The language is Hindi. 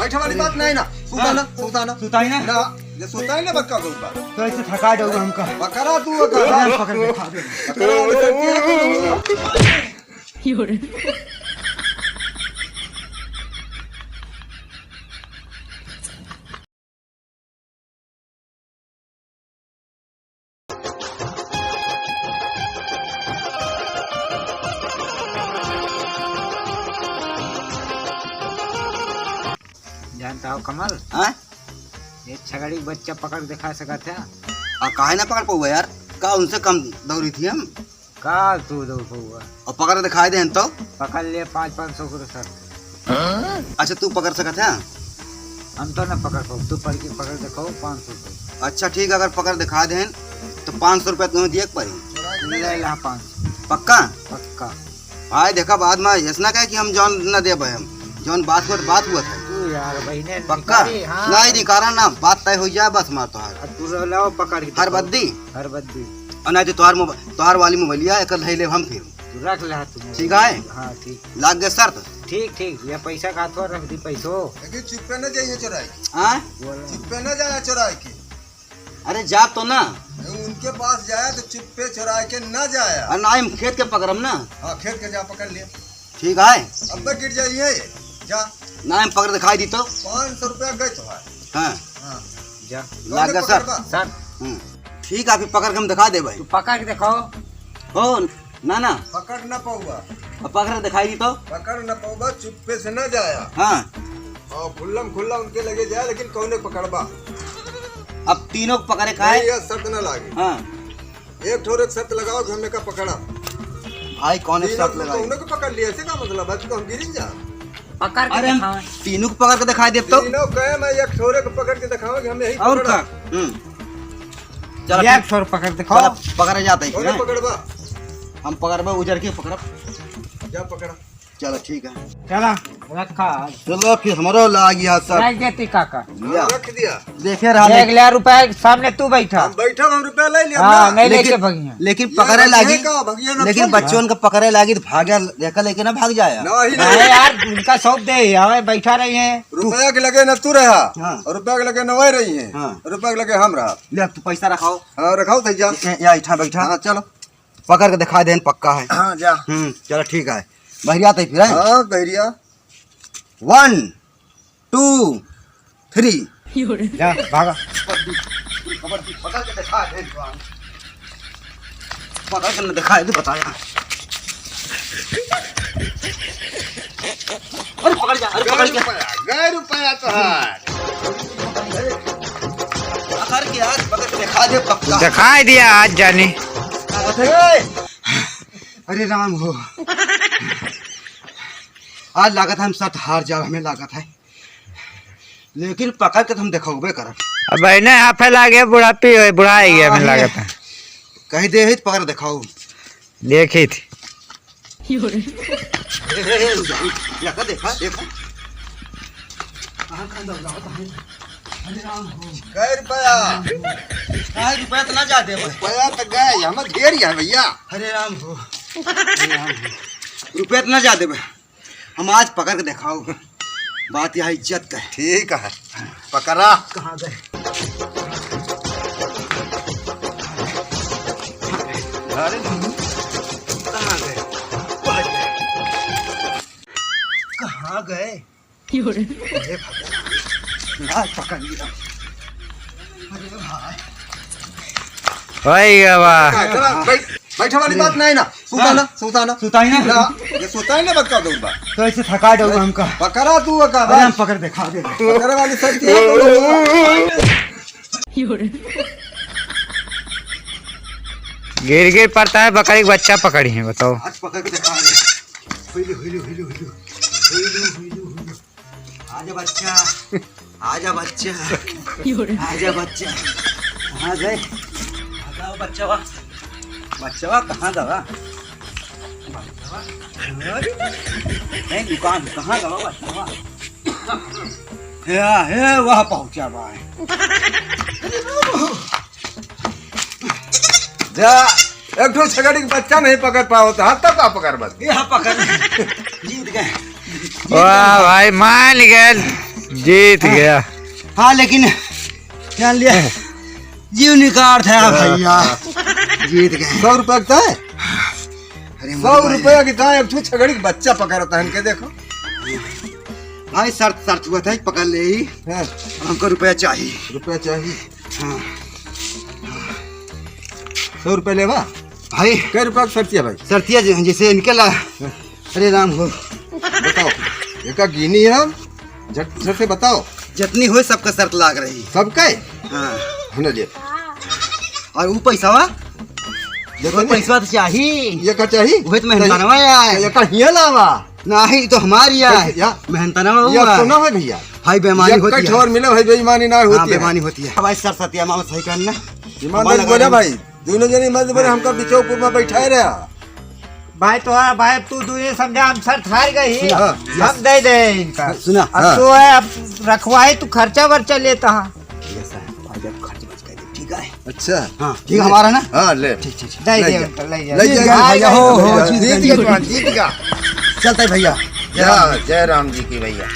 बैठे वाली बात नहीं ना। सुताना सुताना सुताई ना ना, ये सुताई ना बक्का गौबा। तो ऐसे थका दोगे हमका। बकरा तू बकरा पकड़ के खा दे। बकरा वाली सब्जी है तू। जानता हो कमल, हाँ? ये छगड़ी बच्चा पकड़ दिखा सका था। काहे ना पकड़ पाऊँ यार, का उनसे कम दौड़ी थी हम। का तू दो हुआ और पकड़ दिखाई दे तो पकड़ लिए 500 को सर। अच्छा तू पकड़ सकत है। हम तो ना पकड़ पाऊ, तू पकड़ देखो 500 को। अच्छा ठीक है, अगर पकड़ दिखा दे तो 500 रुपया तुम्हें दिए पड़ी। ले ला 500 पक्का पक्का। भाई देखा बाद में ऐसा कहे कि हम जौन न दे हम जौन बात हुआ था। तू यार बहने पक्का हाँ। नहीं निकारा ना, बात तय हो जाए बस मार तोहार। तू लाओ पकड़ के हर बद्दी हर बद्दी और नहीं तो तोहार वाली मोबाइलिया एक ले ले हम फिर। तू रख ले तू। ठीक है हाँ ठीक लाग गए शर्त। ठीक ठीक, ये पैसा का तो रख दी पैसो। लेकिन चुप्पे न जाइए चुराई। हाँ चुप्पे न जाए चुराई के। अरे जा तो ना उनके पास जाए तो चुप्पे चुराई के न जाए। और ना हम खेत के पकड़म ना। हाँ खेत के जा पकड़ लिया। ठीक है अब तक गिर जाइए जा ना हम पकड़ दिखाई दी तो 500 रुपया गए तो है। हाँ हाँ जा लाग गया सर। सर ठीक है, पकड़ के हम दिखा दे भाई। तू पकड़ के देखो। हो ना ना पकड़ न पाऊंगा। पकड़ दिखाई दी तो पकड़ न पाऊंगा, चुप्पे से न जाया। हाँ और खुल्लम खुल्ला उनके लगे जाए, लेकिन कौने पकड़बा। अब तीनों को पकड़े का है। यह शर्त न लागे। हाँ एक ठोर एक शर्त लगाओ कि हमने का पकड़ा। भाई कौन है शर्त लगाई? उन्हें को पकड़ लिया, ऐसे का मतलब है तो हम गिरी जा। पकड़ के अरे दिखाओ। तीनों को पकड़ के दिखाई दे तो तीनों कहे मैं एक ठोरे को पकड़ के दिखाऊं कि हमने यही और पकड़ा। का चल एक छोर पकड़ दिखाओ। पकड़े जाता है कौने पकड़बा। हम पकड़बे उजर के पकड़। जा पकड़ा। चलो ठीक है, चला रखा। चलो फिर हमारा ला गया सर। रख देती काका। लिया। रख दिया। देखे रहा एक लाख रुपए सामने तू बैठा। हम बैठा, हम रुपया ले लिया हाँ ना। नहीं लेके भगिया। लेकिन पकड़े लागी, लेकिन लेकिन बच्चों का पकड़े लागी तो भाग लेकर लेके ना भाग जाया। नहीं अरे यार उनका सौंप दे, हमें बैठा रही है। रुपया के लगे न तू रहा। हाँ। और रुपया के लगे न वही रही है। हाँ। रुपया के लगे हम रहा। ले तू पैसा रखाओ। हाँ रखाओ थे जा। या इठा बैठा। हाँ चलो। पकड़ के दिखा दे पक्का है। हाँ जा। चलो ठीक है, बहरिया तो फिर है। हाँ बहरिया 1 2 3 जा भागा। पकड़ के दिखा दे, पकड़ के दिखाए तो बताया। अरे पकड़ जा, अरे पकड़ जा। गए रुपया तो है। पकड़ के आज पकड़ के दिखा दे पक्का। दिखाई दिया आज जाने। अरे राम हो, आज लागत है हम सत हार जा, हमें लागत है, लेकिन पकड़ के हम देखोगे कर। अब बहने यहाँ फैला गया बुढ़ापी हो बुढ़ाई गया हमें लागत है। कह दे ही तो पकड़ दिखाओ। देखी थी देखा देखा देखा। गए रुपया। रुपया तो ना जा दे। रुपया तो गए, हमें ढेर है भैया। हरे राम हो, रुपया तो ना जा दे, हम आज पकड़ के दिखाओ। बात यहाँ इज्जत का है। ठीक है पकड़ा। कहाँ गए? अरे कहाँ गए? कहाँ गए? अरे भगवान, आज पकड़ लिया। अरे भाई वही वाह। बैठे वाली बात नहीं ना। सुताना सुताना सुताई ना ये सुताई ना बक्का दूंगा। तो ऐसे थका दोगे हमका। पकड़ा तू बक्का। अरे हम पकड़ दिखा दे। पकड़ वाली शर्त है। गिर गिर पड़ता है, बकरी बच्चा पकड़ी है बताओ। आज पकड़ के दिखा दे। हुइलू हुइलू हुइलू हुइलू हुइलू हुइलू हुइलू। आजा बच्चा, आजा बच्चा, आजा बच्चा। कहाँ गए? आजा बच्चा, बच्चा कहाँ गया? नहीं दुकान कहाँ गया बच्चा? हे वह पहुँचा भाई। जा एक ठो छगड़ी का बच्चा नहीं पकड़ पाओ तो हाथ तक का पकड़ बस। यहाँ पकड़ जीत गए। वाह भाई मान गए। जीत गया। हाँ लेकिन जान लिया जीव निकाल था भैया, जीत गए। 100 रुपए का है, अरे 100 रुपया की था। एक ठो छगड़ी का बच्चा पकड़ता है इनके, देखो भाई शर्त हुआ था पकड़ ले ही, हाँ, हमको रुपया चाहिए। रुपया चाहिए। हाँ 100 रुपये लेवा भाई। कै रुपया की शर्तिया भाई? शर्तिया जैसे इनके ला। अरे राम हो, बताओ एक गिनी हम झट से बताओ। जितनी हो सबका शर्त लाग रही। सबका हाँ ले। और वो पैसा वा देखो, पैसा तो चाहिए। ये का चाहिए? वही तो मेहनताना है। ये का हिया लावा नहीं तो हमारी है या मेहनताना या तो ना है भैया। भाई बेईमानी होती है। ठोर मिले भाई, बेईमानी ना होती है। बेईमानी होती है भाई। सर सत्या मामा सही करना। ईमानदारी बोले भाई, दोनों जने मत बोले, हमका बिचौ में बैठाए रहा भाई तो भाई तू दूसरे समझा, हम शर्त हार गई, हाँ, हम दे दे इनका। सुना अब तो है, अब रखवाए तू खर्चा वर्चा लेता है। ठीक है। अच्छा हाँ ठीक है हमारा ना। हाँ ले ठीक ठीक दे ले दे जा। उनका, ले ले जा। जा भैया, हो, जीत गया। चलता है भैया। जय राम जी की भैया।